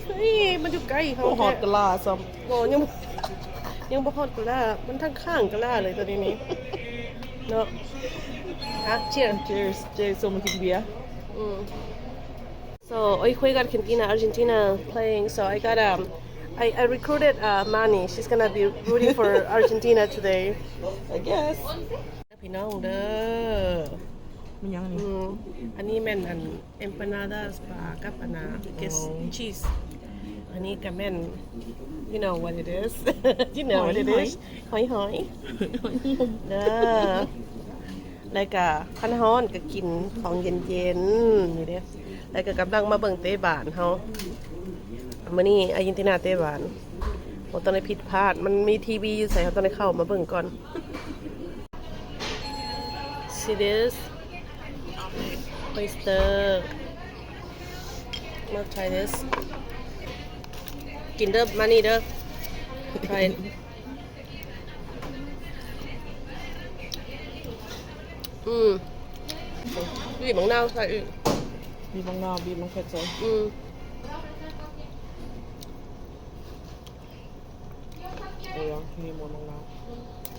เฮ้ยมันอยู่ไกลเขา ฮอดกะลาซ้ำ บ่ยังบ่ฮอดกะลามันทั้งข้างกะลาเลยตัวนี้เนาะcheers cheers so มากินเบียร์ So hoy juega Argentina playing. So I got I recruited Mani. She's gonna be rooting for Argentina today. I guess พี่น้องเด้อ มันยังนี่ อันนี้แม่นอัน empanadas ปลากับอันน่ะ cheese อันนี้ก็แม่น you know what it is you know what it is หอยเด้อแล้วก็คันฮ้อนก็กินของเย็นๆนี่เด้แล้วก็กำลังมาเบิ่งเตะบานเฮามื้อนี้อาร์เจนตินาเตะบานบ่ต้องได้ผิดพลาดมันมีทีวีอยู่ใส่เฮาต้องได้เข้ามาเบิ่งก่อน See this oyster มา try this กินเด้อมานี่เด้อ try it บีบมะนาวใส่อีก บีบมะนาวบีบมะเขือเทศโอ้ยมีหมดมะนาว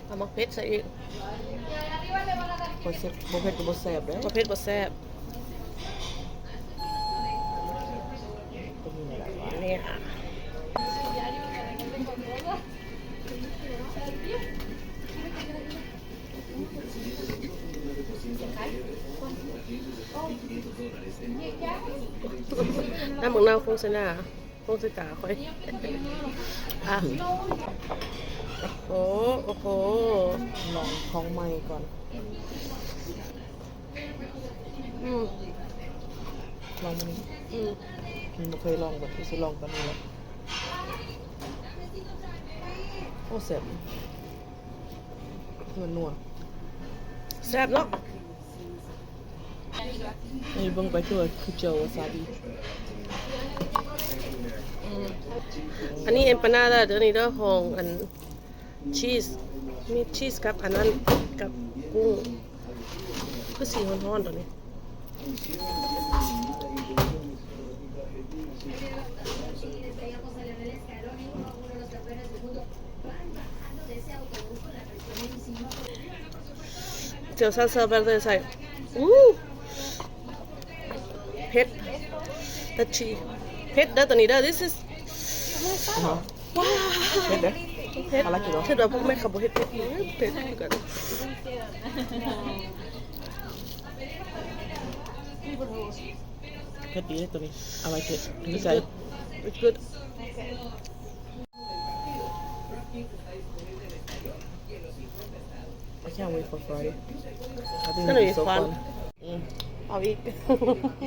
เอามะเผ็ดใส่อีก บ่เผ็ดบ่เผ็ดก็บ่แซ่บเด้อ มะเผ็ดบ่แซ่บ ก็มีหลายว่า เนี่ยน้ำมะนาวฟงสนาฟงสตาค่อยอ่ะโอ้โห ลองของใหม่ก่อนลองมันนี่บ่เคยลองแบบที่สิลองตอนนี้แล้วโอ้แซ่บนัว แซ่บเนาะ นี่เบิ่งไปคือเจอวาซาบิ อันนี้เอ็มปานาดาเดี๋ยวนี้เด้อของอันชีสมีชีสกับอันนั้นกับกุ้งคือสีร้อนๆตัวนี้เจียวซาลซาเวร์เดใส่เผ็ดตัดชีเผ็ดเด้อตัวนี้เด้อ this is ว้าว เผ็ดเด้อ เผ็ด อะไรกี่หรอ เผ็ดแบบพวกแม่ขับบ่เผ็ดเผ็ดคือกันเผ็ดดีตัวนี้อะไรเผ็ดนี่ใส่ it's good I can't wait for Friday I think It's gonna it'll be be so fun. fun เอาอีก